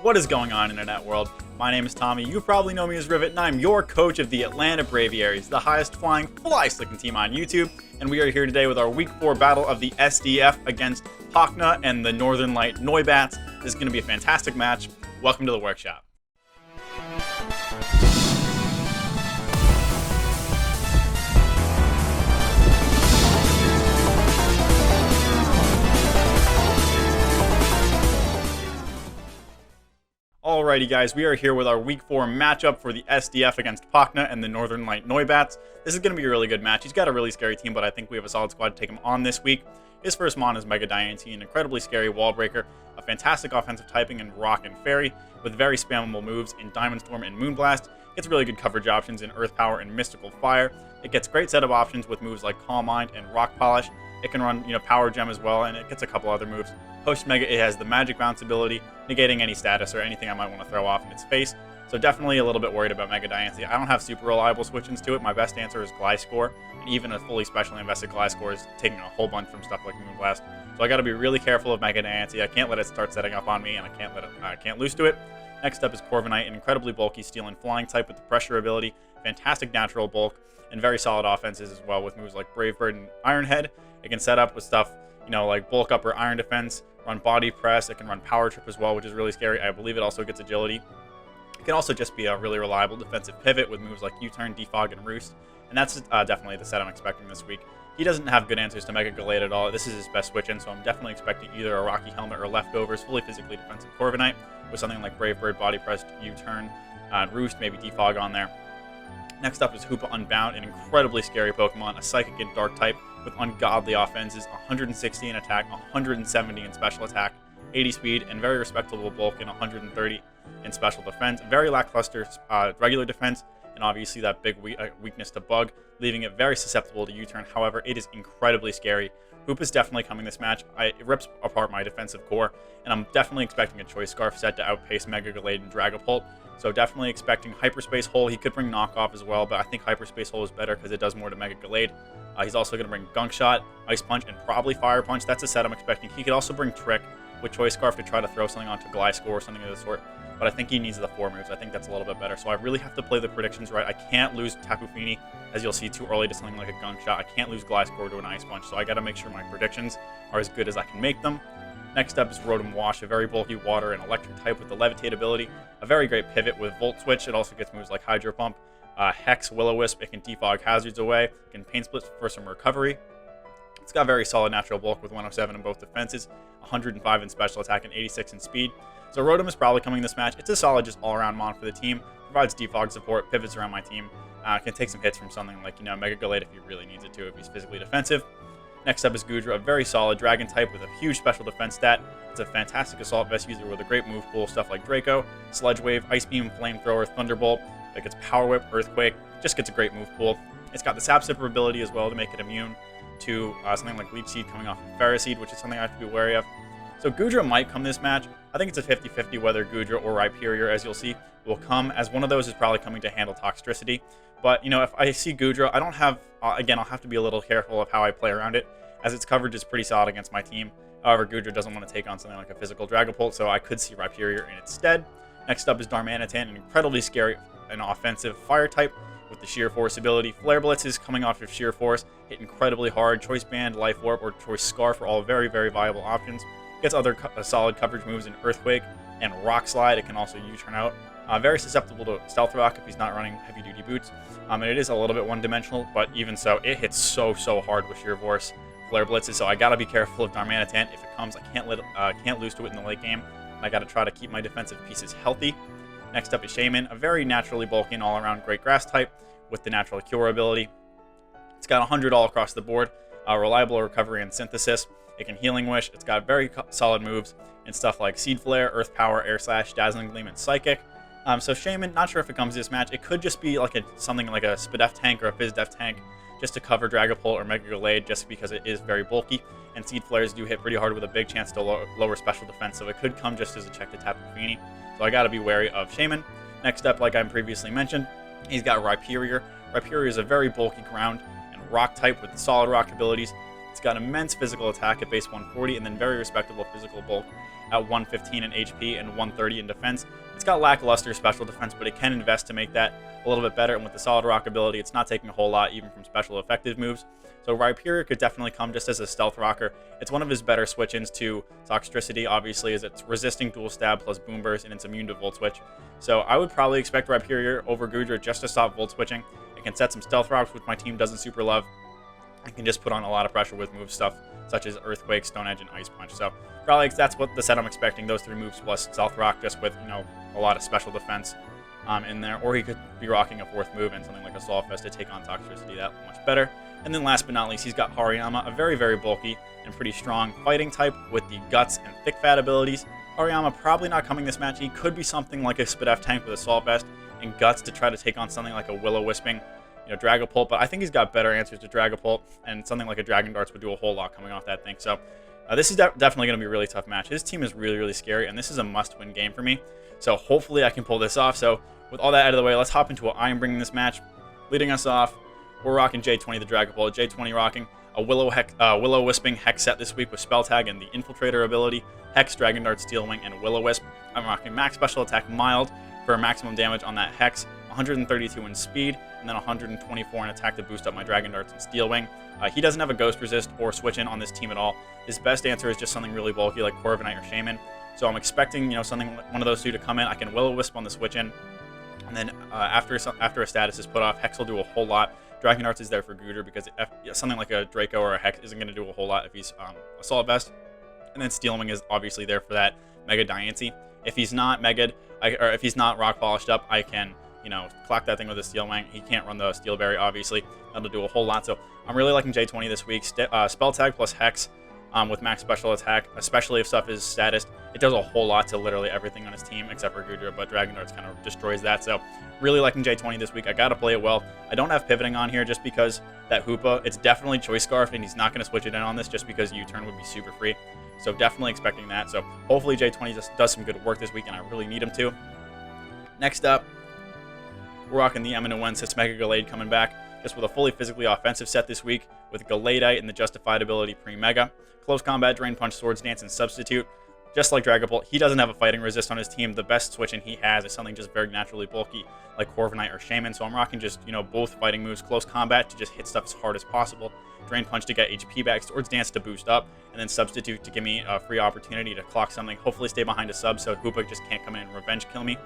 What is going on, Internet world? My name is Tommy. You probably know me as Rivet, and I'm your coach of the Atlanta Braviaries, the highest flying, fly-slicking team on YouTube. And we are here today with our Week 4 battle of the SDF against Pokna and the Northernlights Noibats. This is going to be a fantastic match. Welcome to the workshop. Alrighty guys, we are here with our Week 4 matchup for the SDF against Pokna and the Northernlights Noibats. This is going to be a really good match. He's got a really scary team, but I think we have a solid squad to take him on this week. His first mon is Mega Diancie, an incredibly scary wall breaker, a fantastic offensive typing in Rock and Fairy, with very spammable moves in Diamond Storm and Moonblast. Gets really good coverage options in Earth Power and Mystical Fire. It gets great setup options with moves like Calm Mind and Rock Polish. It can run, Power Gem as well, and it gets a couple other moves. Post Mega, it has the Magic Bounce ability, negating any status or anything I might want to throw off in its face. So definitely a little bit worried about Mega Diancie. I don't have super reliable switch-ins to it. My best answer is Gliscor, and even a fully specially invested Gliscor is taking a whole bunch from stuff like Moonblast. So I got to be really careful of Mega Diancie. I can't let it start setting up on me, and I can't lose to it. Next up is Corviknight, an incredibly bulky steel and flying type with the pressure ability, fantastic natural bulk, and very solid offenses as well with moves like Brave Bird and Iron Head. It can set up with stuff, like bulk up or iron defense, run body press. It can run power trip as well, which is really scary. I believe it also gets agility. It can also just be a really reliable defensive pivot with moves like U-turn, defog, and roost. And that's definitely the set I'm expecting this week. He doesn't have good answers to Mega Gallade at all. This is his best switch-in, so I'm definitely expecting either a Rocky Helmet or leftovers, fully physically defensive Corviknight, with something like Brave Bird, body press, U-turn, roost, maybe defog on there. Next up is Hoopa-Unbound, an incredibly scary Pokemon, a Psychic and Dark type with ungodly offenses, 160 in attack, 170 in special attack, 80 speed, and very respectable bulk in 130 in special defense. Very lackluster regular defense, and obviously that big weakness to Bug, leaving it very susceptible to U-turn. However, it is incredibly scary. Hoop is definitely coming this match. It rips apart my defensive core, and I'm definitely expecting a Choice Scarf set to outpace Mega Gallade and Dragapult. So definitely expecting Hyperspace Hole. He could bring Knockoff as well, but I think Hyperspace Hole is better because it does more to Mega Gallade. He's also going to bring Gunk Shot, Ice Punch, and probably Fire Punch. That's a set I'm expecting. He could also bring Trick with Choice Scarf to try to throw something onto Gliscor or something of the sort. But I think he needs the 4 moves. I think that's a little bit better. So I really have to play the predictions right. I can't lose Tapu Fini, as you'll see, too early to something like a Gunk Shot. I can't lose Gliscor to an Ice Punch. So I got to make sure my predictions are as good as I can make them. Next up is Rotom Wash, a very bulky water and electric type with the Levitate ability. A very great pivot with Volt Switch. It also gets moves like Hydro Pump, Hex, Will-O-Wisp. It can defog hazards away. It can Pain Split for some recovery. It's got very solid natural bulk with 107 in both defenses, 105 in special attack, and 86 in speed. So Rotom is probably coming this match. It's a solid just all-around mon for the team. Provides defog support, pivots around my team. Can take some hits from something like, Mega Gallade if he really needs it to, if he's physically defensive. Next up is Goodra, a very solid dragon type with a huge special defense stat. It's a fantastic assault vest user with a great move pool, stuff like Draco, Sludge Wave, Ice Beam, Flamethrower, Thunderbolt. It gets Power Whip, Earthquake, just gets a great move pool. It's got the Sap Sipper ability as well to make it immune to something like Leech Seed coming off of Ferroseed, which is something I have to be wary of. So Goodra might come this match. I think it's a 50-50 whether Goodra or Rhyperior, as you'll see, will come, as one of those is probably coming to handle Toxtricity. But, if I see Goodra, I don't have, again, I'll have to be a little careful of how I play around it, as its coverage is pretty solid against my team. However, Goodra doesn't want to take on something like a physical Dragapult, so I could see Rhyperior in its stead. Next up is Darmanitan, an incredibly scary and offensive fire type with the Sheer Force ability. Flare Blitz is coming off of Sheer Force, hit incredibly hard. Choice Band, Life Warp, or Choice Scarf are all very, very viable options. Gets other solid coverage moves in Earthquake and Rock Slide. It can also U-turn out. Very susceptible to Stealth Rock if he's not running heavy-duty boots. And it is a little bit one-dimensional, but even so, it hits so hard with Sheer Force, Flare Blitzes, so I gotta be careful of Darmanitan. If it comes, I can't lose to it in the late game. I gotta try to keep my defensive pieces healthy. Next up is Shaman, a very naturally bulky and all-around great grass type with the natural cure ability. It's got 100 all across the board, reliable recovery and synthesis. It can Healing Wish. It's got very solid moves and stuff like Seed Flare, Earth Power, Air Slash, Dazzling Gleam, and Psychic. So Shaman, not sure if it comes to this match. It could just be like something like a Spadef tank or a Fizdef tank, just to cover Dragapult or Mega Gallade, just because it is very bulky. And Seed Flares do hit pretty hard with a big chance to lower special defense, so it could come just as a check to Tapu Fini. So I gotta be wary of Shaman. Next up, like I previously mentioned, he's got Rhyperior. Rhyperior is a very bulky ground and rock type with solid rock abilities. It's got immense physical attack at base 140 and then very respectable physical bulk at 115 in HP and 130 in defense. It's got lackluster special defense, but it can invest to make that a little bit better. And with the solid rock ability, it's not taking a whole lot even from special effective moves. So Rhyperior could definitely come just as a stealth rocker. It's one of his better switch-ins to Toxtricity, obviously, as it's resisting dual stab plus boom burst, and it's immune to Volt Switch. So I would probably expect Rhyperior over Goodra just to stop Volt Switching. It can set some stealth rocks, which my team doesn't super love. It can just put on a lot of pressure with move stuff such as Earthquake, Stone Edge, and Ice Punch. So probably that's what the set I'm expecting, those 3 moves plus Stealth Rock, just with, a lot of special defense in there. Or he could be rocking a 4th move and something like a Assault Vest to take on Toxtricity that much better. And then last but not least, he's got Hariyama, a very, very bulky and pretty strong fighting type with the Guts and Thick Fat abilities. Hariyama probably not coming this match. He could be something like a SDF tank with Assault Vest and Guts to try to take on something like a Will-O-Wisping, Dragapult, but I think he's got better answers to Dragapult, and something like a Dragon Darts would do a whole lot coming off that thing. So this is definitely going to be a really tough match. His team is really, really scary, and this is a must-win game for me. So hopefully I can pull this off. So with all that out of the way, let's hop into what I am bringing this match. Leading us off, we're rocking J20 the Dragapult. J20 rocking a Will-O-Wisping Hex set this week with Spell Tag and the Infiltrator ability, Hex, Dragon Dart, Steel Wing, and Will-O-Wisp. I'm rocking max special attack mild for maximum damage on that Hex, 132 in speed, and then 124 in attack to boost up my Dragon Darts and Steel Wing. He doesn't have a Ghost Resist or Switch In on this team at all. His best answer is just something really bulky like Corviknight or Shaman. So I'm expecting, something, one of those 2 to come in. I can Will-O-Wisp on the Switch In, and then after a status is put off, Hex will do a whole lot. Dragon Darts is there for Gooder because something like a Draco or a Hex isn't going to do a whole lot if he's Assault Vest. And then Steel Wing is obviously there for that Mega Diancie. If he's not Mega'd, or if he's not Rock Polished up, I can, clock that thing with a Steel Wing. He can't run the Steel Berry, obviously. That'll do a whole lot. So I'm really liking J20 this week. Spell Tag plus Hex with max special attack, especially if stuff is status. It does a whole lot to literally everything on his team except for Goodra, but Dragon Darts kind of destroys that. So really liking J20 this week. I got to play it well. I don't have pivoting on here just because that Hoopa, it's definitely Choice Scarf, and he's not going to switch it in on this just because U-turn would be super free. So definitely expecting that. So hopefully J20 just does some good work this week, and I really need him to. Next up, we're rocking the Eminent Wensis Mega Gallade coming back, just with a fully physically offensive set this week, with Galadite and the Justified ability pre-Mega. Close Combat, Drain Punch, Swords Dance, and Substitute. Just like Dragapult, he doesn't have a fighting resist on his team. The best switch-in he has is something just very naturally bulky, like Corviknight or Shaman. So I'm rocking just, both fighting moves. Close Combat to just hit stuff as hard as possible. Drain Punch to get HP back. Swords Dance to boost up. And then Substitute to give me a free opportunity to clock something. Hopefully stay behind a sub so Hoopa just can't come in and revenge kill me.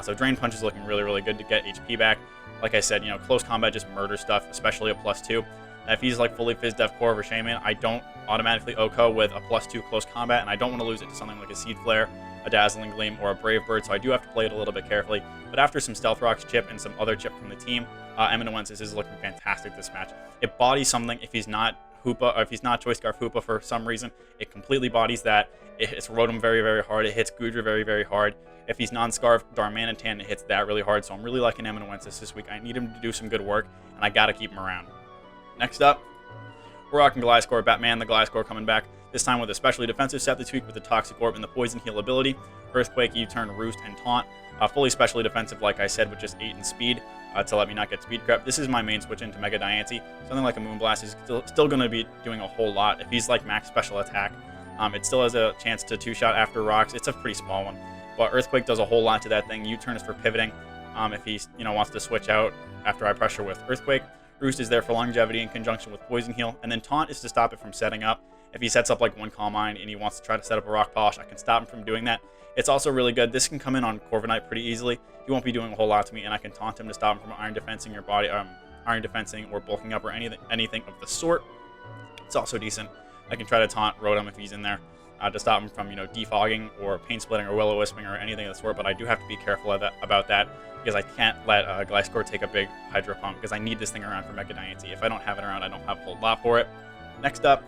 So Drain Punch is looking really, really good to get HP back. Like I said, Close Combat just murder stuff, especially a +2. If he's like fully Fizz Def Core or Shaman, I don't automatically OHKO with a +2 Close Combat, and I don't want to lose it to something like a Seed Flare, a Dazzling Gleam, or a Brave Bird, so I do have to play it a little bit carefully. But after some Stealth Rocks chip and some other chip from the team, Eminent Wensis is looking fantastic this match. It bodies something if he's not Hoopa, or if he's not Choice Scarf Hoopa for some reason. It completely bodies that. It hits Rotom very, very hard. It hits Goodra very, very hard. If he's non-Scarf, Darmanitan, it hits that really hard. So I'm really liking Eminent Wensis this week. I need him to do some good work, and I got to keep him around. Next up, we're rocking Gliscor, Batman the Gliscor coming back, this time with a specially defensive set this week with the Toxic Orb and the Poison Heal ability, Earthquake, U-turn, Roost, and Taunt. Fully specially defensive, like I said, with just 8 in speed to let me not get speed crept. This is my main switch into Mega Diancie. Something like a Moonblast is still going to be doing a whole lot. If he's like max special attack, it still has a chance to 2-shot after rocks. It's a pretty small one, but Earthquake does a whole lot to that thing. U-turn is for pivoting if he wants to switch out after I pressure with Earthquake. Roost is there for longevity in conjunction with Poison Heal, and then Taunt is to stop it from setting up. If he sets up like one Calm Mind and he wants to try to set up a Rock Polish, I can stop him from doing that. It's also really good. This can come in on Corviknight pretty easily. He won't be doing a whole lot to me, and I can taunt him to stop him from Iron Defensing your body, Iron Defensing or bulking up or anything of the sort. It's also decent. I can try to taunt Rotom if he's in there to stop him from defogging or Pain Splitting or Will-O-Wisping or anything of the sort. But I do have to be careful about that because I can't let Gliscor take a big Hydro Pump because I need this thing around for Mega Diancie. If I don't have it around, I don't have a whole lot for it. Next up,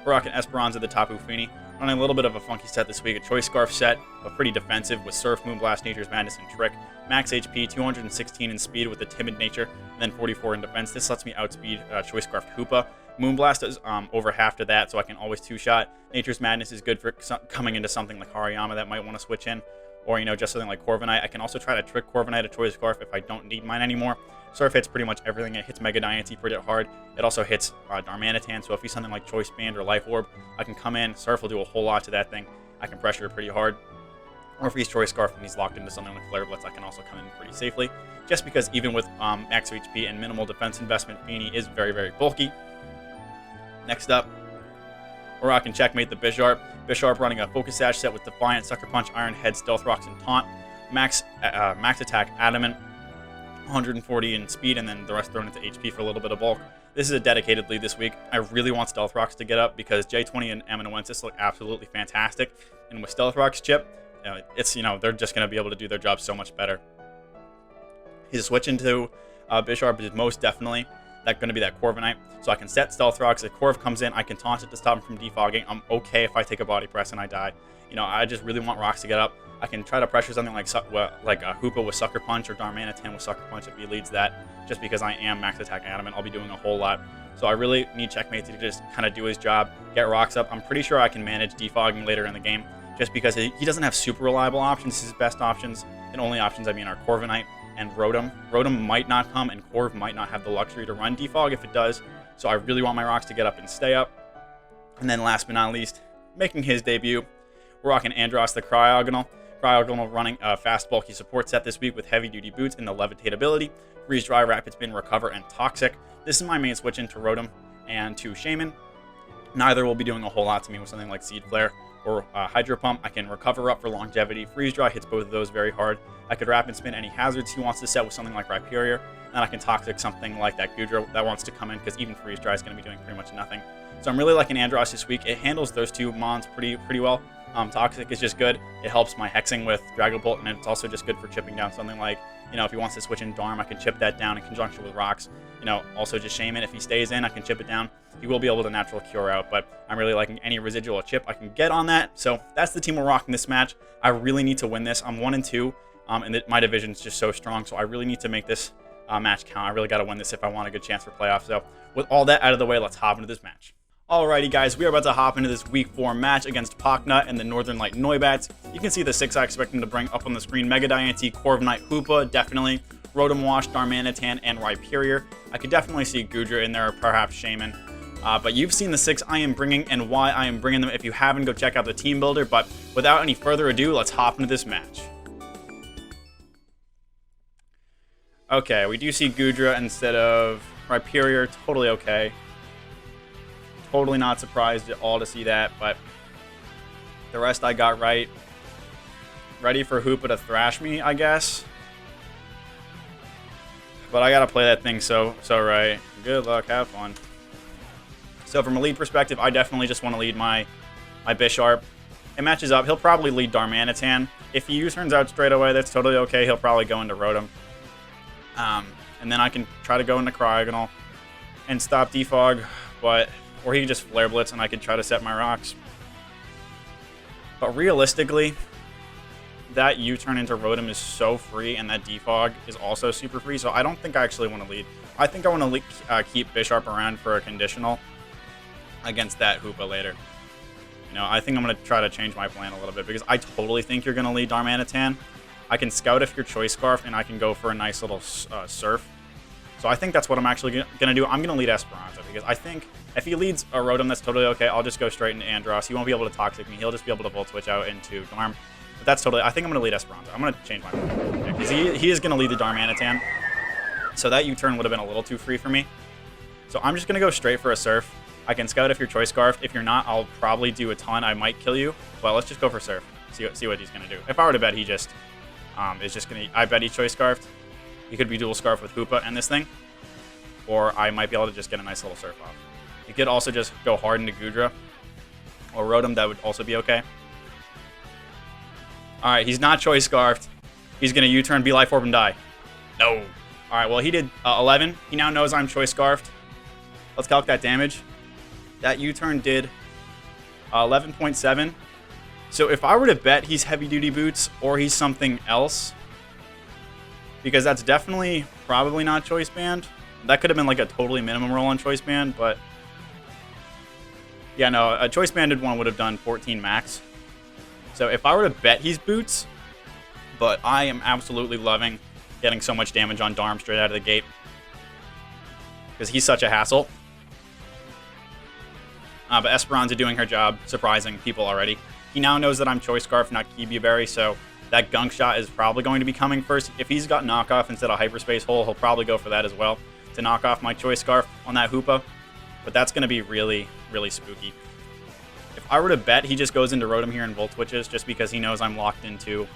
we're rocking Esperanza the Tapu Fini. Running a little bit of a funky set this week, a Choice Scarf set, but pretty defensive with Surf, Moonblast, Nature's Madness, and Trick. Max HP, 216 in speed with a Timid nature, and then 44 in defense. This lets me outspeed Choice Scarf Hoopa. Moonblast is over half to that, so I can always 2-shot. Nature's Madness is good for coming into something like Hariyama that might want to switch in, or, just something like Corviknight. I can also try to trick Corviknight to Choice Scarf if I don't need mine anymore. Surf hits pretty much everything. It hits Mega Diancie pretty hard. It also hits Darmanitan, so if he's something like Choice Band or Life Orb, I can come in. Surf will do a whole lot to that thing. I can pressure it pretty hard. Or if he's Choice Scarf and he's locked into something like Flare Blitz, I can also come in pretty safely. Just because even with max HP and minimal defense investment, Feeny is very, very bulky. Next up, we're rocking Checkmate the Bisharp. Bisharp running a Focus Sash set with Defiant, Sucker Punch, Iron Head, Stealth Rocks, and Taunt. Max attack Adamant, 140 in speed, and then the rest thrown into HP for a little bit of bulk. This is a dedicated lead this week. I really want Stealth Rocks to get up because J20 and Amanuensis look absolutely fantastic. And with Stealth Rocks chip, they're just going to be able to do their job so much better. His switch into Bisharp is most definitely going to be that Corviknight. So I can set Stealth Rocks. If Corv comes in, I can taunt it to stop him from defogging. I'm okay if I take a body press and I die. I just really want Rocks to get up. I can try to pressure something like Hoopa with Sucker Punch or Darmanitan with Sucker Punch if he leads that. Just because I am max attack Adamant, I'll be doing a whole lot. So I really need Checkmate to just kind of do his job, get Rocks up. I'm pretty sure I can manage defogging later in the game, just because he doesn't have super reliable options. His best options and only options, are Corviknight and Rotom. Rotom might not come, and Corv might not have the luxury to run defog if it does. So I really want my Rocks to get up and stay up. And then last but not least, making his debut, we're rocking Andros the Cryogonal. Cryogonal running a fast, bulky support set this week with heavy-duty boots and the Levitate ability, Freeze Dry, Rapid Spin, Recover, and Toxic. This is my main switch into Rotom and to Shaman. Neither will be doing a whole lot to me with something like Seed Flare or Hydro Pump. I can recover up for longevity. Freeze Dry hits both of those very hard. I could Rapid Spin any hazards he wants to set with something like Rhyperior, and I can Toxic something like that Goodra that wants to come in, because even Freeze Dry is going to be doing pretty much nothing. So I'm really liking Andros this week. It handles those two mons pretty well. Toxic is just good. It helps my hexing with Dragon Bolt, and it's also just good for chipping down something like, if he wants to switch in Darm, I can chip that down in conjunction with Rocks. Also just Shaman, if he stays in, I can chip it down. He will be able to natural cure out, but I'm really liking any residual chip I can get on that. So that's the team we're rocking this match. I really need to win this. I'm 1-2, and my division's just so strong, so I really need to make this match count. I really got to win this if I want a good chance for playoffs. So with all that out of the way, let's hop into this match. Alrighty guys, we are about to hop into this week 4 match against Pokna and the Northernlights Noibats. You can see the 6 I expect them to bring up on the screen. Mega Diancie, Corviknight, Hoopa, definitely. Rotom Wash, Darmanitan, and Rhyperior. I could definitely see Goodra in there, or perhaps Shaman. But you've seen the 6 I am bringing and why I am bringing them. If you haven't, go check out the team builder. But without any further ado, let's hop into this match. Okay, we do see Goodra instead of Rhyperior. Totally okay. Totally not surprised at all to see that, but the rest I got right. Ready for Hoopa to thrash me, I guess. But I gotta play that thing so right. Good luck, have fun. So from a lead perspective, I definitely just want to lead my Bisharp. It matches up. He'll probably lead Darmanitan. If he U-turns out straight away, that's totally okay. He'll probably go into Rotom. And then I can try to go into Cryogonal and stop defog, or he can just Flare Blitz and I can try to set my Rocks. But realistically, that U-turn into Rotom is so free, and that defog is also super free, so I don't think I actually want to lead. I think I want to keep Bisharp around for a conditional against that Hoopa later. I think I'm going to try to change my plan a little bit, because I totally think you're going to lead Darmanitan. I can Scout if you're Choice Scarf, and I can go for a nice little Surf. So I think that's what I'm actually going to do. I'm going to lead Esperanza, because I think if he leads a Rotom, that's totally okay. I'll just go straight into Andros. He won't be able to Toxic me. He'll just be able to Volt Switch out into Darm. But that's totally... I think I'm going to lead Esperanza. I'm going to change my mind. Because he is going to lead the Darmanitan. So that U-turn would have been a little too free for me. So I'm just going to go straight for a Surf. I can Scout if you're Choice Scarf. If you're not, I'll probably do a ton. I might kill you. But let's just go for Surf. See what he's going to do. If I were to bet, he just is just going to... I bet he Choice Scarfed. He could be dual Scarf with Hoopa and this thing. Or I might be able to just get a nice little Surf off. You could also just go hard into Goodra or Rotom. That would also be okay. Alright, he's not Choice Scarfed. He's going to U-turn, be Life Orb, and die. No. Alright, well, he did 11. He now knows I'm Choice Scarfed. Let's calc that damage. That U-turn did 11.7. So if I were to bet he's Heavy Duty Boots or he's something else, because that's definitely probably not Choice Band. That could have been like a totally minimum roll on Choice Band, but yeah, no, a Choice Banded one would have done 14 max. So if I were to bet he's Boots, But I am absolutely loving getting so much damage on Darm straight out of the gate, because he's such a hassle. But Esperanza doing her job, surprising people already. He now knows that I'm Choice Scarf, not Kibu Berry, so that Gunk Shot is probably going to be coming first. If he's got Knockoff instead of Hyperspace Hole, he'll probably go for that as well to knock off my Choice Scarf on that Hoopa. But that's going to be really, really spooky. If I were to bet, he just goes into Rotom here and Volt Switches just because he knows I'm locked into...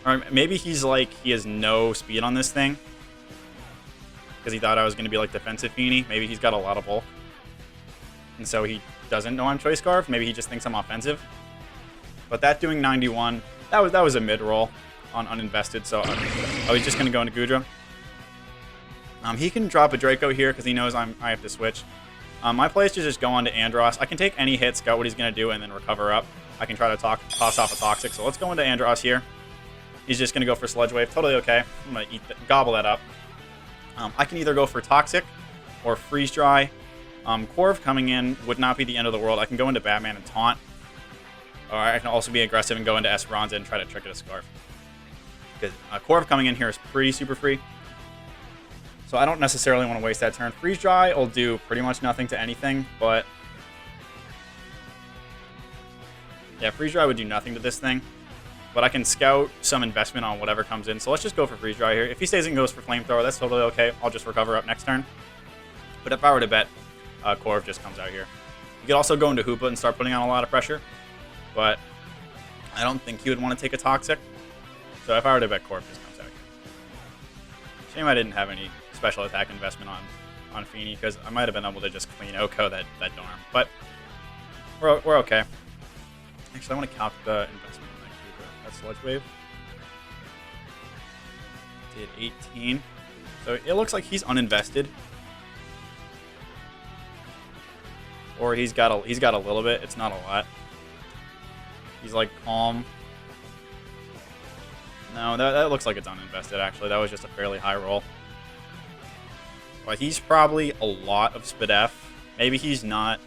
Or maybe he's like, he has no speed on this thing because he thought I was going to be like defensive Feeny. Maybe he's got a lot of bulk. And so he doesn't know I'm Choice Scarf. Maybe he just thinks I'm offensive. But that doing 91, that was a mid-roll on uninvested, so I was just going to go into Goodra. He can drop a Draco here because he knows I have to switch. My play is to just go on to Andros. I can take any hit, scout what he's going to do, and then recover up. I can try to toss off a Toxic, so let's go into Andros here. He's just going to go for Sludge Wave. Totally okay. I'm going to gobble that up. I can either go for Toxic or Freeze Dry. Corv coming in would not be the end of the world. I can go into Batman and Taunt. Or I can also be aggressive and go into Esperanza and try to trick it a Scarf. Because Corv coming in here is pretty super free. So I don't necessarily want to waste that turn. Freeze Dry will do pretty much nothing to anything, but... Yeah, Freeze Dry would do nothing to this thing. But I can scout some investment on whatever comes in. So let's just go for Freeze Dry here. If he stays and goes for Flamethrower, that's totally okay. I'll just recover up next turn. But if I were to bet, Corv just comes out here. You could also go into Hoopa and start putting on a lot of pressure. But I don't think he would want to take a Toxic. So if I were to bet, Corv just comes out here. Shame I didn't have any special attack investment on Feeny, because I might have been able to just clean Oko that Darm. But we're okay. Actually, I want to calc the investment. Sludge Wave did 18, so it looks like he's uninvested, or he's got a little bit. It's not a lot. He's like calm. No, that looks like it's uninvested. Actually, that was just a fairly high roll. But he's probably a lot of SDF. Maybe he's not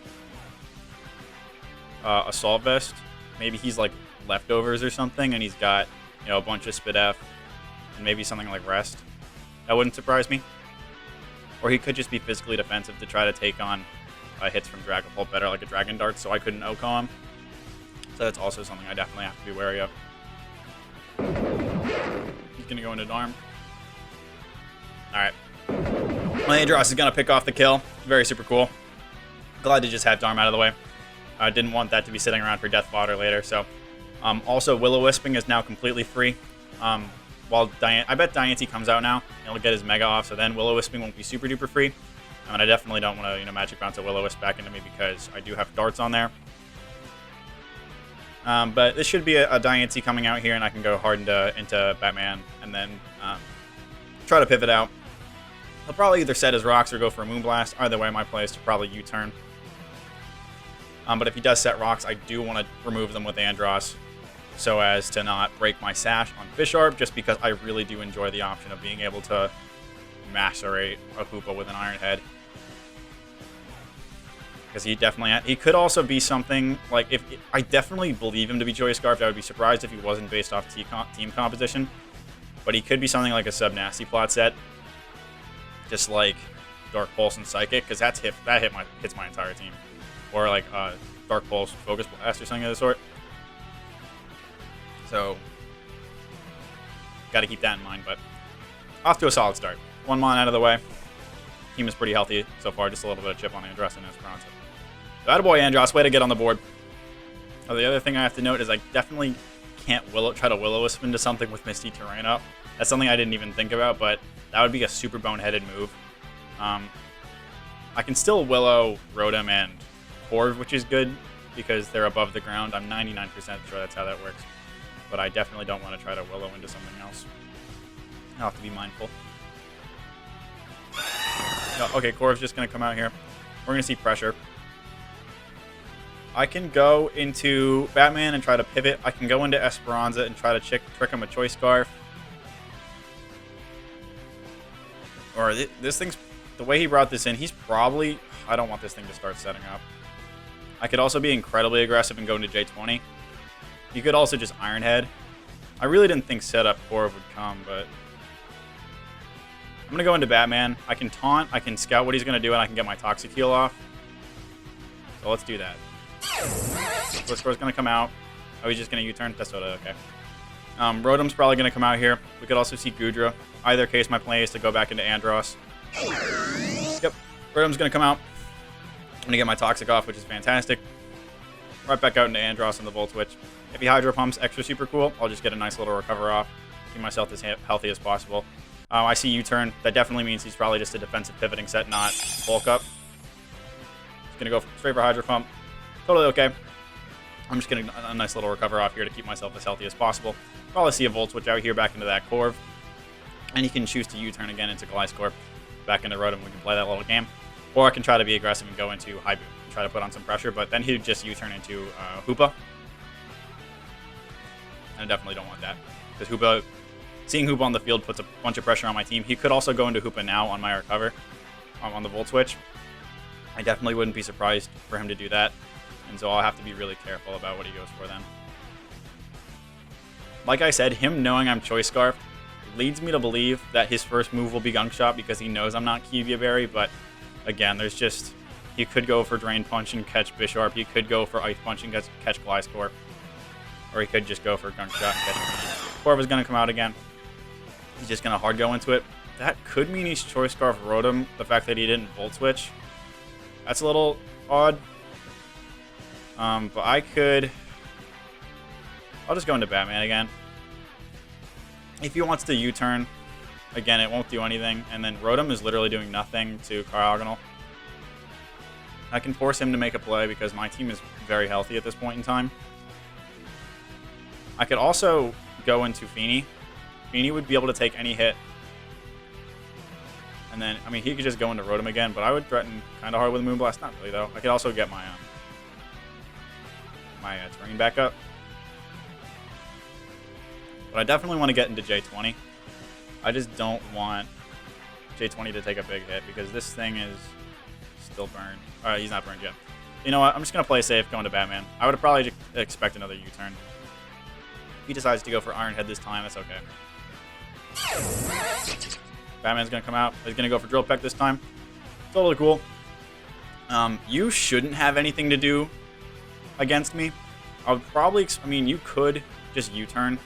Assault Vest. Maybe he's like leftovers or something, and he's got, you know, a bunch of SDF and maybe something like Rest. That wouldn't surprise me. Or he could just be physically defensive to try to take on hits from Dragapult better, like a Dragon Dart, so I couldn't OHKO him. So that's also something I definitely have to be wary of. He's gonna go into Darm. Alright. My Andros is gonna pick off the kill. Very super cool. Glad to just have Darm out of the way. I didn't want that to be sitting around for Death Fodder later, so... also, Will-O-Wisping is now completely free. While I bet Diancie comes out now, and he'll get his Mega off, so then Will-O-Wisping won't be super duper free. And I definitely don't want to, you know, Magic Bounce a Will-O-Wisp back into me because I do have darts on there. But this should be a Diancie coming out here, and I can go hard into Batman, and then try to pivot out. He'll probably either set his rocks or go for a Moonblast. Either way, my play is to probably U-turn. But if he does set rocks, I do want to remove them with Andros, so as to not break my sash on Bisharp, just because I really do enjoy the option of being able to macerate a Hoopa with an Iron Head. Because he could also be something, like, I definitely believe him to be Choice Scarf. I would be surprised if he wasn't based off team composition. But he could be something like a Sub-Nasty Plot set. Just like Dark Pulse and Psychic, because that hits my entire team. Or like Dark Pulse, Focus Blast, or something of the sort. So, got to keep that in mind, but off to a solid start. One Mon out of the way. Team is pretty healthy so far, just a little bit of chip on Andros and Esperanza. So, attaboy Andros, way to get on the board. Oh, the other thing I have to note is I definitely can't try to Will-O-Wisp into something with Misty Terrain up. That's something I didn't even think about, but that would be a super boneheaded move. I can still Willow, Rotom, and Corv, which is good because they're above the ground. I'm 99% sure that's how that works. But I definitely don't want to try to Willow into something else. I'll have to be mindful. No, okay, Corv's just going to come out here. We're going to see pressure. I can go into Batman and try to pivot. I can go into Esperanza and try to trick him a Choice Scarf. Or this thing's... The way he brought this in, he's probably... I don't want this thing to start setting up. I could also be incredibly aggressive and go into J20. You could also just Iron Head I really didn't think setup Corv would come, but I'm going to go into Batman. I can taunt, I can scout what he's going to do, and I can get my Toxic Heal off. So let's do that. Blitzcore's going to come out. Oh, he's just going to U-turn? That's okay. Rotom's probably going to come out here. We could also see Goodra. Either case, my plan is to go back into Andros. Yep, Rotom's going to come out. I'm going to get my Toxic off, which is fantastic. Right back out into Andros and the Volt Switch. If he Hydro Pumps, extra super cool. I'll just get a nice little recover off. Keep myself as healthy as possible. I see U-turn. That definitely means he's probably just a defensive pivoting set, not bulk up. He's going to go straight for Hydro Pump. Totally okay. I'm just getting a nice little recover off here to keep myself as healthy as possible. Probably see a Volt Switch out here back into that Corv. And he can choose to U-turn again into Gliscor. Back into Rotom. We can play that little game. Or I can try to be aggressive and go into High Boot. Try to put on some pressure, but then he'd just U-turn into Hoopa. And I definitely don't want that. Because Hoopa, seeing Hoopa on the field puts a bunch of pressure on my team. He could also go into Hoopa now on my recover on the Volt Switch. I definitely wouldn't be surprised for him to do that. And so I'll have to be really careful about what he goes for then. Like I said, him knowing I'm Choice Scarf leads me to believe that his first move will be Gunk Shot because he knows I'm not Kievia Berry. But again, there's just... He could go for Drain Punch and catch Bisharp. He could go for Ice Punch and catch Gliscor. Or he could just go for Gunk Shot and catch Corviknight. Corv is going to come out again. He's just going to hard go into it. That could mean he's Choice Scarf Rotom, the fact that he didn't Volt Switch. That's a little odd. But I could... I'll just go into Batman again. If he wants to U-turn, again, it won't do anything. And then Rotom is literally doing nothing to Caralgonal. I can force him to make a play because my team is very healthy at this point in time. I could also go into Feeny. Feeny would be able to take any hit. And then, I mean, he could just go into Rotom again, but I would threaten kind of hard with a Moonblast. Not really, though. I could also get my terrain back up. But I definitely want to get into J20. I just don't want J20 to take a big hit because this thing is still burned. Alright, he's not burned yet. You know what? I'm just going to play safe going to Batman. I would probably expect another U-turn. If he decides to go for Iron Head this time, that's okay. Batman's going to come out. He's going to go for Drill Peck this time. Totally cool. You shouldn't have anything to do against me. I would probably... I mean, you could just U-turn.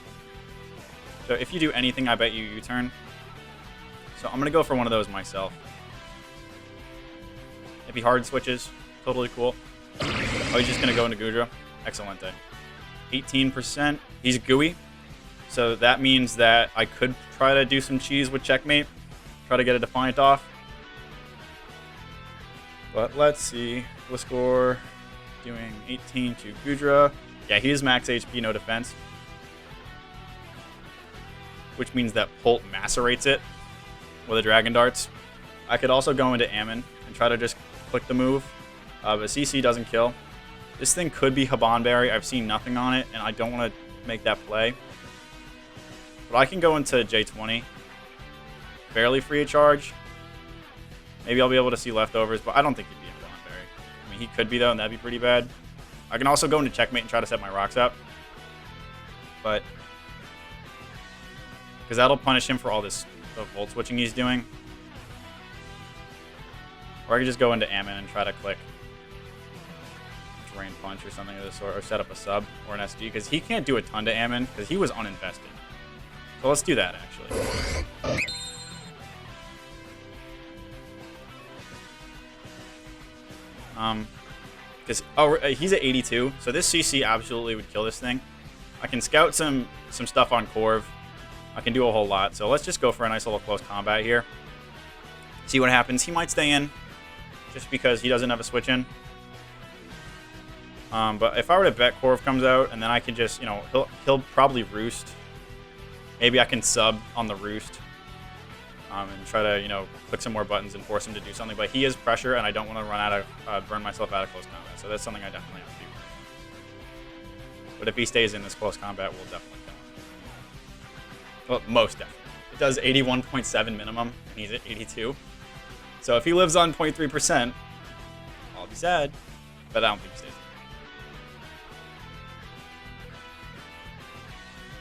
So if you do anything, I bet you U-turn. So I'm going to go for one of those myself. If he hard switches, totally cool. Oh, he's just going to go into Goodra. Excellent day. 18%. He's gooey. So that means that I could try to do some cheese with Checkmate. Try to get a Defiant off. But let's see. Gliscor doing 18 to Goodra. Yeah, he is max HP, no defense. Which means that Pult macerates it with a Dragon Darts. I could also go into Ammon and try to just click the move. But CC doesn't kill. This thing could be Habanberry. I've seen nothing on it, and I don't want to make that play. But I can go into J20. Barely free of charge. Maybe I'll be able to see leftovers, but I don't think he'd be Habanberry. I mean, he could be, though, and that'd be pretty bad. I can also go into Checkmate and try to set my rocks up. But... because that'll punish him for all this Volt switching he's doing. Or I could just go into Ammon and try to click Drain Punch or something of the sort, or set up a sub or an SD, because he can't do a ton to Ammon because he was uninvested. So let's do that, actually. Because he's at 82, so this CC absolutely would kill this thing. I can scout some stuff on Corv. I can do a whole lot, so let's just go for a nice little close combat here. See what happens. He might stay in, just because he doesn't have a switch in. But if I were to bet Corv comes out, and then I can just, you know, he'll probably Roost. Maybe I can sub on the Roost. And try to, you know, click some more buttons and force him to do something. But he is pressure, and I don't want to run out of, burn myself out of close combat. So that's something I definitely have to do. But if he stays in this close combat, we'll definitely kill him. Well, most definitely. It does 81.7 minimum, and he's at 82. So if he lives on 0.3%, I'll be sad. But I don't think he stays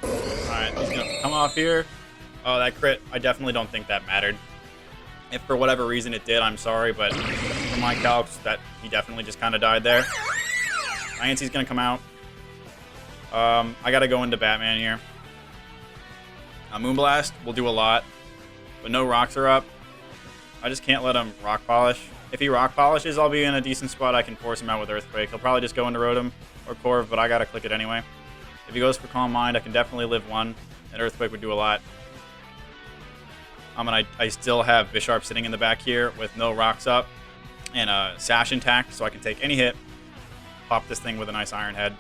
in. Alright, that. He's going to come off here. Oh, that crit. I definitely don't think that mattered. If for whatever reason it did, I'm sorry, but for my calcs, that he definitely just kind of died there. Diancie's going to come out. I got to go into Batman here. Moonblast will do a lot, but no rocks are up. I just can't let him rock polish. If he rock polishes, I'll be in a decent spot. I can force him out with Earthquake. He'll probably just go into Rotom or Corv, but I got to click it anyway. If he goes for Calm Mind, I can definitely live one, and Earthquake would do a lot. And I still have Bisharp sitting in the back here with no rocks up and a Sash intact, so I can take any hit, pop this thing with a nice Iron Head.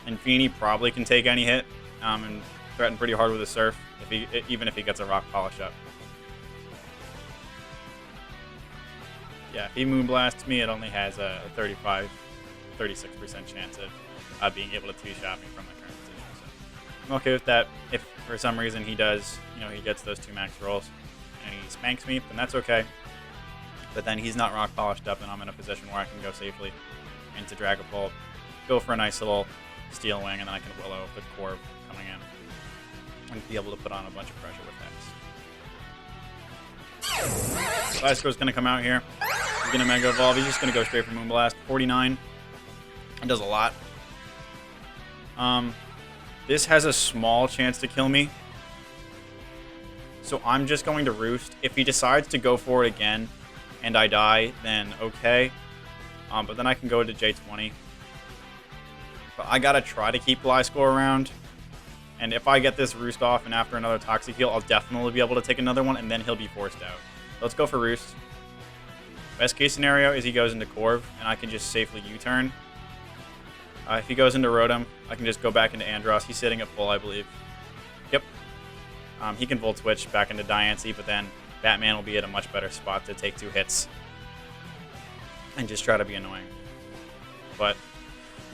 And Feeny probably can take any hit and threaten pretty hard with a Surf, even if he gets a rock polish up. Yeah, if he Moonblasts me, it only has a 36% chance of being able to two-shot me from my current position. So I'm okay with that. If for some reason he does, he gets those 2 max rolls and he spanks me, then that's okay. But then he's not rock polished up and I'm in a position where I can go safely into Dragon Bolt, go for a nice little Steel Wing, and then I can Willow with Corv coming in and be able to put on a bunch of pressure with Hex. Gliscor's going to come out here. He's going to Mega Evolve. He's just going to go straight for Moonblast. 49. It does a lot. This has a small chance to kill me. So I'm just going to Roost. If he decides to go for it again and I die, then okay. But then I can go to J20. But I got to try to keep Gliscor around. And if I get this Roost off and after another Toxic Heal, I'll definitely be able to take another one, and then he'll be forced out. Let's go for Roost. Best case scenario is he goes into Corv, and I can just safely U-turn. If he goes into Rotom, I can just go back into Andros. He's sitting at full, I believe. Yep. He can Volt Switch back into Diancie, but then Batman will be at a much better spot to take 2 hits and just try to be annoying. But,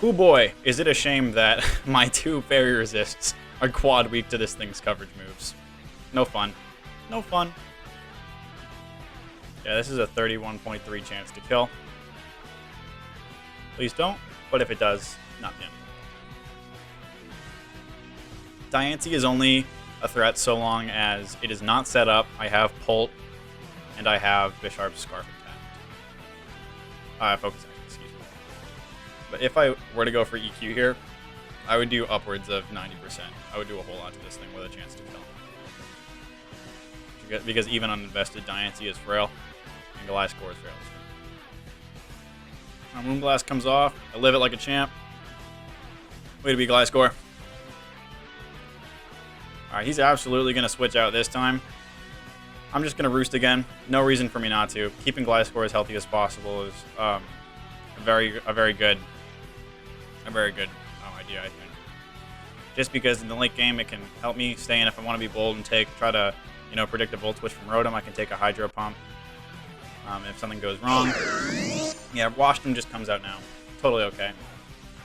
oh boy, is it a shame that my 2 Fairy Resists are quad weak to this thing's coverage moves. No fun. No fun. Yeah, this is a 31.3 chance to kill. Please don't, but if it does, not the end. Diancie is only a threat so long as it is not set up. I have Pult, and I have Bisharp's Scarf attack. Focus action, excuse me. But if I were to go for EQ here, I would do upwards of 90%. I would do a whole lot to this thing with a chance to kill. Because even uninvested, Diancie is frail, and Gliscor is frail. Moonblast comes off. I live it like a champ. Way to be, Gliscor. Alright, he's absolutely going to switch out this time. I'm just going to Roost again. No reason for me not to. Keeping Gliscor as healthy as possible is a very good idea, I think. Just because in the late game it can help me stay in if I want to be bold and try to predict a Volt Switch from Rotom. I can take a Hydro Pump if something goes wrong. Yeah, Washington just comes out now. Totally okay.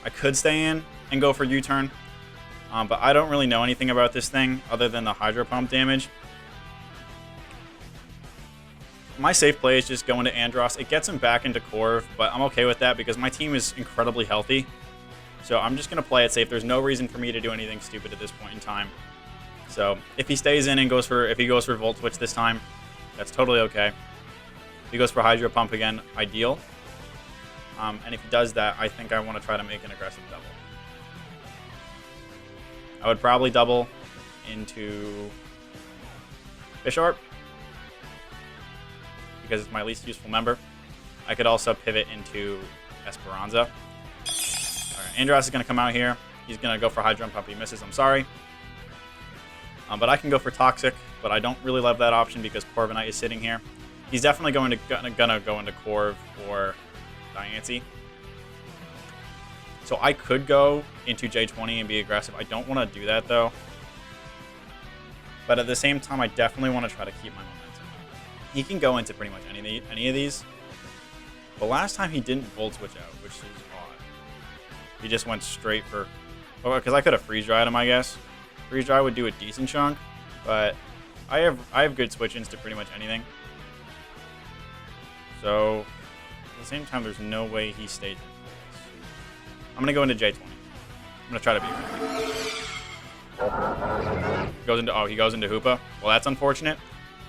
I could stay in and go for U-turn, but I don't really know anything about this thing other than the Hydro Pump damage. My safe play is just going to Andros. It gets him back into Corv, but I'm okay with that because my team is incredibly healthy. So I'm just going to play it safe. There's no reason for me to do anything stupid at this point in time. So if he stays in and if he goes for Volt Switch this time, that's totally okay. If he goes for Hydro Pump again, ideal. And if he does that, I think I want to try to make an aggressive double. I would probably double into Bisharp because it's my least useful member. I could also pivot into Esperanza. Alright, Andros is going to come out here. He's going to go for Hydro Pump. He misses, I'm sorry. But I can go for Toxic, but I don't really love that option because Corviknight is sitting here. He's definitely gonna go into Corv or Diancie. So I could go into J20 and be aggressive. I don't want to do that though. But at the same time, I definitely want to try to keep my momentum. He can go into pretty much any of these. But last time he didn't Volt Switch out, which is odd. He just went straight for... Oh, because I could have Freeze Dried him, I guess. Freeze Dry would do a decent chunk, but I have good switch-ins to pretty much anything. So, at the same time, there's no way he stayed in this. I'm going to go into J20. I'm going to try to be ready. Goes into, oh, he goes into Hoopa. Well, that's unfortunate.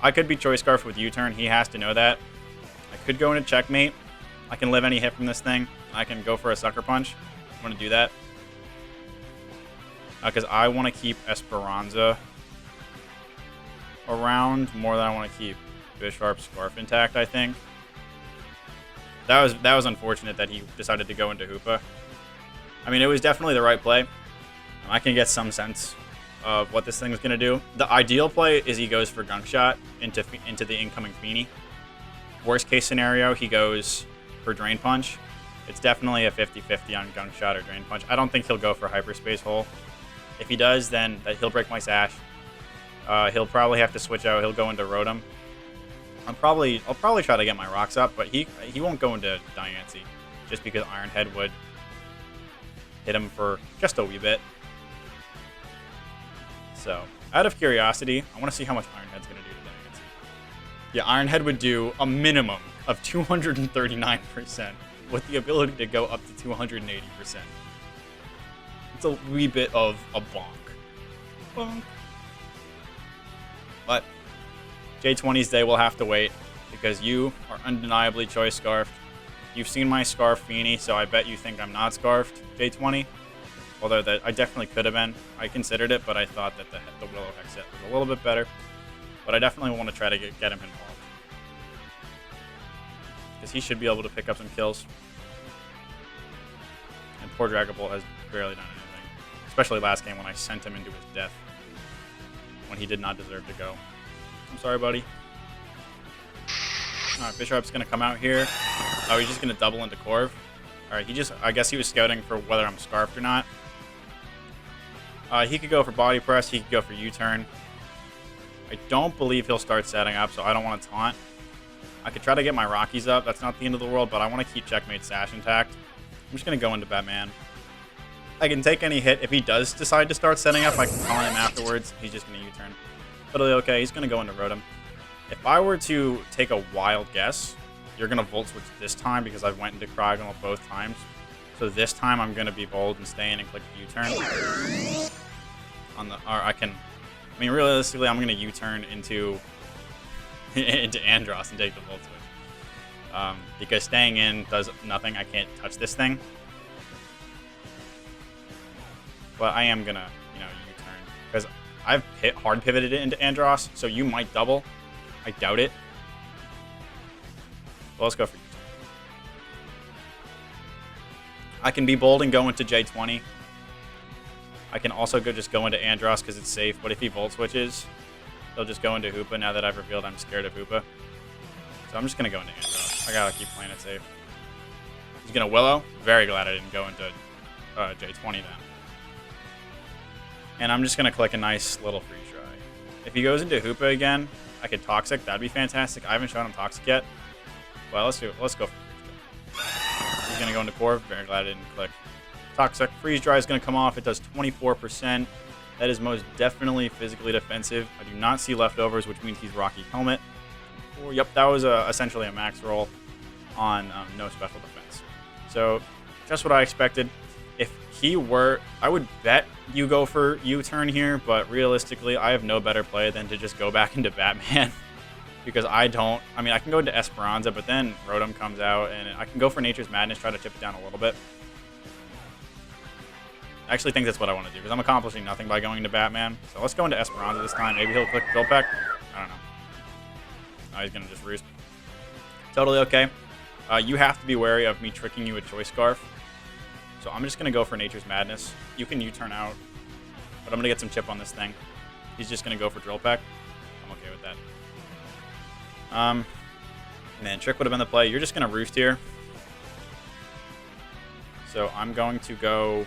I could be Choice Scarf with U-turn. He has to know that. I could go into Checkmate. I can live any hit from this thing. I can go for a Sucker Punch. I'm going to do that. Because I want to keep Esperanza around more than I want to keep Bisharp's Scarf intact, I think. That was unfortunate that he decided to go into Hoopa. I mean, it was definitely the right play. I can get some sense of what this thing was going to do. The ideal play is he goes for Gunk Shot into the incoming Feeny. Worst case scenario, he goes for Drain Punch. It's definitely a 50-50 on Gunk Shot or Drain Punch. I don't think he'll go for Hyperspace Hole. If he does, then he'll break my Sash. He'll probably have to switch out. He'll go into Rotom. I'll probably try to get my rocks up, but he won't go into Diancie just because Iron Head would hit him for just a wee bit. So, out of curiosity, I want to see how much Iron Head's going to do to Diancie. Yeah, Iron Head would do a minimum of 239% with the ability to go up to 280%. It's a wee bit of a bonk. Bonk. But J20's day will have to wait because you are undeniably Choice Scarfed. You've seen my Scarf Feeny, so I bet you think I'm not Scarfed, J20. Although that I definitely could have been. I considered it, but I thought that the Willow Hex set was a little bit better. But I definitely want to try to get him involved. Because he should be able to pick up some kills. And poor Dragapult has barely done anything. Especially last game when I sent him into his death. When he did not deserve to go. I'm sorry, buddy. Alright, Bisharp's going to come out here. Oh, he's just going to double into Corv. Alright, I guess he was scouting for whether I'm Scarfed or not. He could go for Body Press. He could go for U-turn. I don't believe he'll start setting up, so I don't want to taunt. I could try to get my Rockies up. That's not the end of the world, but I want to keep Checkmate Sash intact. I'm just going to go into Batman. I can take any hit. If he does decide to start setting up, I can call him afterwards. He's just going to U-turn. Totally okay. He's going to go into Rotom. If I were to take a wild guess, you're going to Volt Switch this time because I went into Cryogonal both times. So this time I'm going to be bold and stay in and click U-turn. I mean, realistically, I'm going to U-turn into Andross and take the Volt Switch. Because staying in does nothing. I can't touch this thing. But I am going to, U-turn. Because I've hard pivoted it into Andross, so you might double. I doubt it. Well, let's go for U-turn. I can be bold and go into J20. I can also just go into Andross because it's safe, but if he Volt Switches, he'll just go into Hoopa now that I've revealed I'm scared of Hoopa. So I'm just going to go into Andross. I got to keep playing it safe. He's going to Willow. Very glad I didn't go into J20 then. And I'm just going to click a nice little Freeze Dry. If he goes into Hoopa again, I could Toxic. That'd be fantastic. I haven't shown him Toxic yet. Well, let's go for Freeze Dry. He's going to go into Corv. Very glad I didn't click Toxic. Freeze Dry is going to come off. It does 24%. That is most definitely physically defensive. I do not see leftovers, which means he's Rocky Helmet. Oh, yep, that was essentially a max roll on no special defense. So, just what I expected. If he were, I would bet you go for U-turn here, but realistically, I have no better play than to just go back into Batman. Because I mean, I can go into Esperanza, but then Rotom comes out, and I can go for Nature's Madness, try to chip it down a little bit. I actually think that's what I want to do, because I'm accomplishing nothing by going into Batman. So let's go into Esperanza this time. Maybe he'll click Drill Peck. I don't know. Oh, he's going to just Roost. Totally okay. You have to be wary of me tricking you with Choice Scarf. So I'm just going to go for Nature's Madness. You can U-turn out, but I'm going to get some chip on this thing. He's just going to go for Drill Peck. I'm okay with that. Man, Trick would have been the play. You're just going to Roost here. So I'm going to go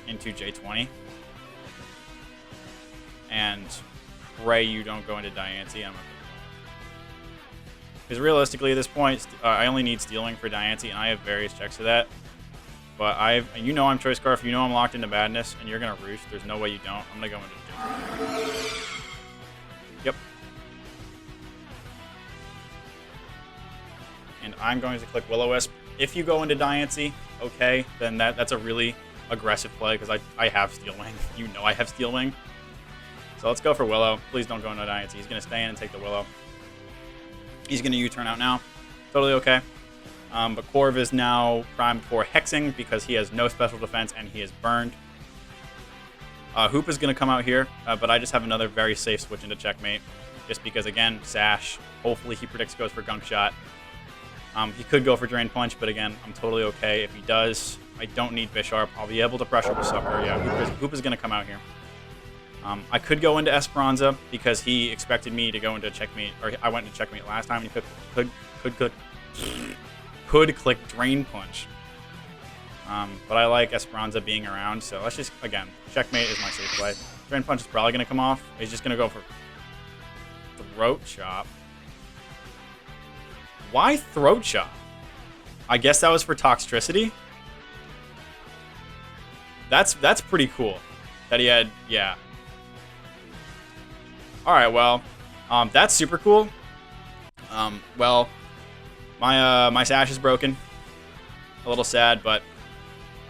into J20 and pray you don't go into Diancie. Because realistically at this point, I only need Stealing for Diancie, and I have various checks for that. But I'm Choice Scarf, I'm locked into Madness, and you're gonna Roost. There's no way you don't. I'm gonna go into J20. Yep. And I'm going to click Will-O-Wisp. If you go into Diancie, okay, then that's a really aggressive play because I have Steel Wing. You know I have Steel Wing. So let's go for Willow. Please don't go into Diancie. He's going to stay in and take the Willow. He's going to U-turn out now. Totally okay. But Corv is now primed for hexing because he has no special defense and he is burned. Hoop is going to come out here, but I just have another very safe switch into checkmate. Just because, again, Sash. Hopefully he predicts goes for Gunk Shot. He could go for Drain Punch, but again, I'm totally okay if he does. I don't need Bisharp. I'll be able to pressure with Sucker. Yeah, Hoop is going to come out here. I could go into Esperanza because he expected me to go into checkmate, or I went into checkmate last time, and he could click Drain Punch. But I like Esperanza being around, so let's just, again, checkmate is my safe play. Drain Punch is probably going to come off. He's just going to go for Throat Chop. Why Throat Chop? I guess that was for Toxtricity. That's pretty cool. That he had, yeah. Alright, well, that's super cool. Well, my Sash is broken. A little sad, but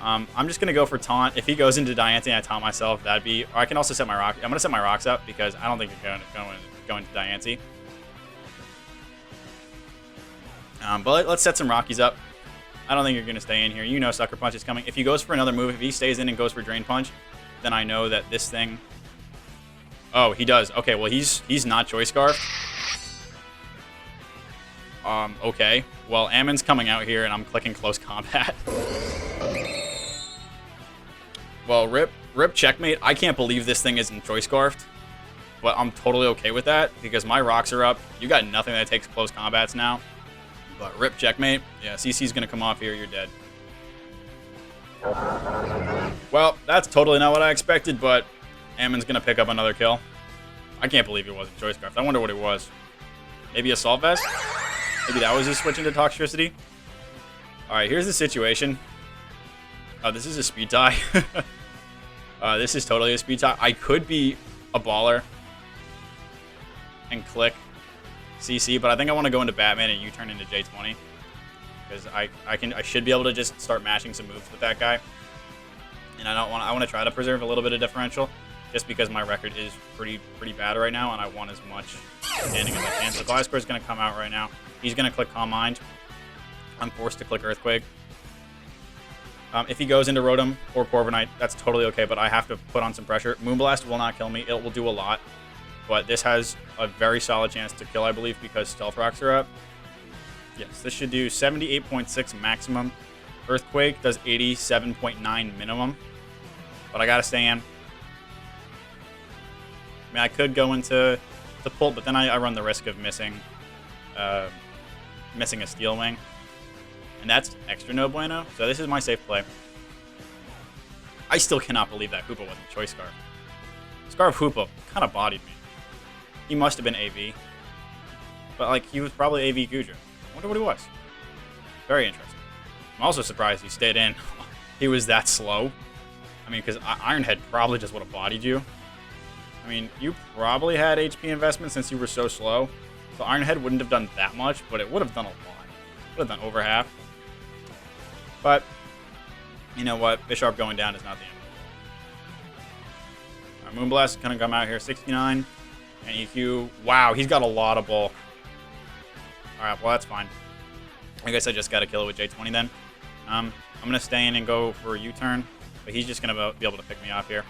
I'm just going to go for Taunt. If he goes into Diancie and I taunt myself, that'd be... Or I can also set my rock... I'm going to set my rocks up because I don't think you're going to Diancie. But let's set some Rockies up. I don't think you're going to stay in here. You know Sucker Punch is coming. If he goes for another move, if he stays in and goes for Drain Punch, then I know that this thing... Oh, he does. Okay, well, he's not Choice Scarf. Okay. Well, Ammon's coming out here, and I'm clicking Close Combat. Well, rip checkmate. I can't believe this thing isn't Choice Scarfed. But I'm totally okay with that, because my rocks are up. You got nothing that takes Close Combats now. But rip checkmate. Yeah, CC's going to come off here. You're dead. Well, that's totally not what I expected, but Ammon's going to pick up another kill. I can't believe it wasn't Choice Scarf. I wonder what it was. Maybe Assault Vest? Maybe that was his switch into Toxtricity? Alright, here's the situation. Oh, this is a speed tie. This is totally a speed tie. I could be a baller and click CC, but I think I want to go into Batman and U-turn into J20. Because I should be able to just start mashing some moves with that guy. And I want to try to preserve a little bit of differential, just because my record is pretty bad right now, and I want as much standing as I can. So Gliscor is going to come out right now. He's going to click Calm Mind. I'm forced to click Earthquake. If he goes into Rotom or Corviknight, that's totally okay, but I have to put on some pressure. Moonblast will not kill me. It will do a lot, but this has a very solid chance to kill, I believe, because Stealth Rocks are up. Yes, this should do 78.6 maximum. Earthquake does 87.9 minimum, but I got to stay in. I mean, I could go into the pull, but then I run the risk of missing a Steel Wing. And that's extra no bueno. So this is my safe play. I still cannot believe that Hoopa wasn't Choice Scarf. Scarf Hoopa kind of bodied me. He must have been AV. But, like, he was probably AV Guja. I wonder what he was. Very interesting. I'm also surprised he stayed in. He was that slow. I mean, because Ironhead probably just would have bodied you. I mean, you probably had HP investment since you were so slow. So Ironhead wouldn't have done that much, but it would have done a lot. It would have done over half. But, you know what? Bisharp going down is not the end of the world. Moonblast is going to come out here. 69. And EQ. Wow, he's got a lot of bulk. Alright, well, that's fine. I guess I just got to kill it with J20 then. I'm going to stay in and go for a U-turn. But he's just going to be able to pick me off here.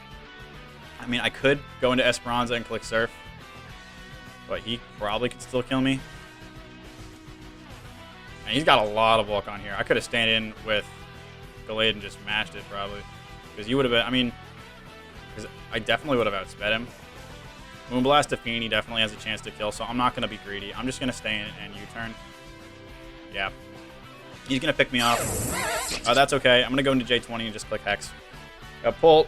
I mean, I could go into Esperanza and click Surf. But he probably could still kill me. And he's got a lot of bulk on here. I could have stayed in with Gallade and just mashed it, probably. Because you would have been... I mean... Because I definitely would have outsped him. Moonblast to Fiend, he definitely has a chance to kill, so I'm not going to be greedy. I'm just going to stay in and U-turn. Yeah. He's going to pick me off. That's okay. I'm going to go into J20 and just click Hex. Pull.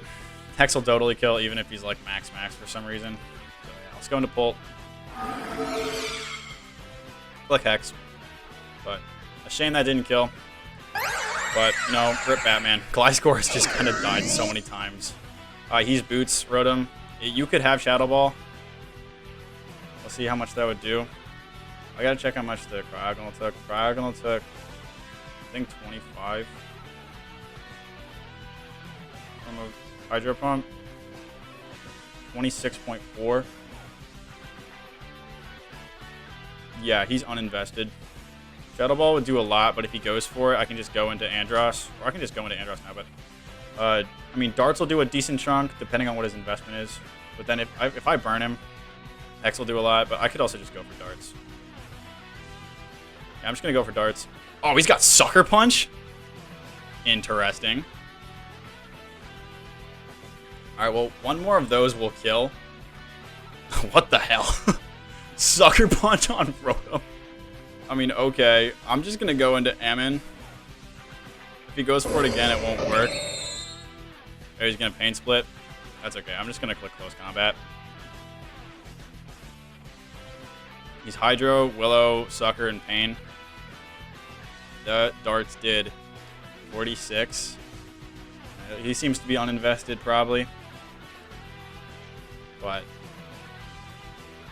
Hex will totally kill, even if he's like max for some reason. So yeah, let's go into Pull. Click Hex. But a shame that didn't kill. But, you know, rip Batman. Gliscor has just kind of died so many times. He's Boots, Rotom. You could have Shadow Ball. Let's see how much that would do. I gotta check how much the Cryogonal took. Cryogonal took, I think, 25. from a Hydro Pump. 26.4. Yeah, he's uninvested. Shadow Ball would do a lot, but if he goes for it, I can just go into Andros. Or I can just go into Andros now, but... I mean, Darts will do a decent chunk, depending on what his investment is. But then if I burn him, Hex will do a lot, but I could also just go for Darts. Yeah, I'm just going to go for Darts. Oh, he's got Sucker Punch? Interesting. Alright, well, one more of those will kill. What the hell? Sucker Punch on Rotom. I mean, okay. I'm just going to go into Ammon. If he goes for it again, it won't work. Oh, he's going to Pain Split. That's okay. I'm just going to click Close Combat. He's Hydro, Willow, Sucker, and Pain. The Darts did 46. He seems to be uninvested, probably. But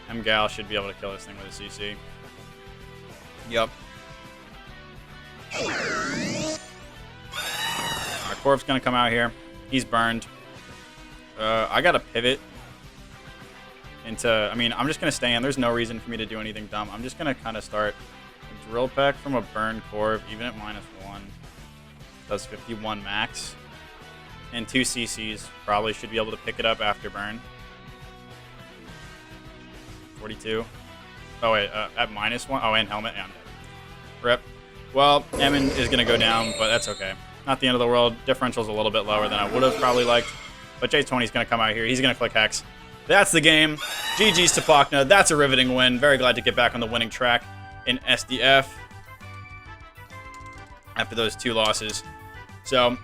Mgal should be able to kill this thing with a CC. Yep. Our Corv's going to come out here. He's burned. I got to pivot into... I mean, I'm just going to stay in. There's no reason for me to do anything dumb. I'm just going to kind of start a Drill Peck from a burned Corv, even at -1. Does 51 max. And 2 CCs. Probably should be able to pick it up after burn. 42. Oh, wait. At -1. Oh, and Helmet. Yeah, I'm dead. Rip. Well, Ammon is going to go down, but that's okay. Not the end of the world. Differential's a little bit lower than I would have probably liked. But J20 is going to come out here. He's going to click Hex. That's the game. GG's to Pokna. That's a riveting win. Very glad to get back on the winning track in SDF after those 2 losses. So,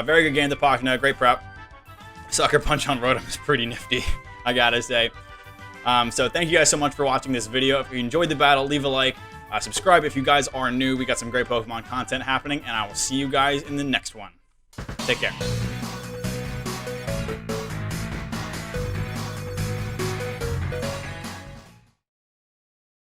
very good game to Pokna. Great prep. Sucker Punch on Rotom is pretty nifty, I gotta say. So thank you guys so much for watching this video. If you enjoyed the battle, leave a like. Subscribe if you guys are new. We got some great Pokemon content happening, and I will see you guys in the next one. Take care.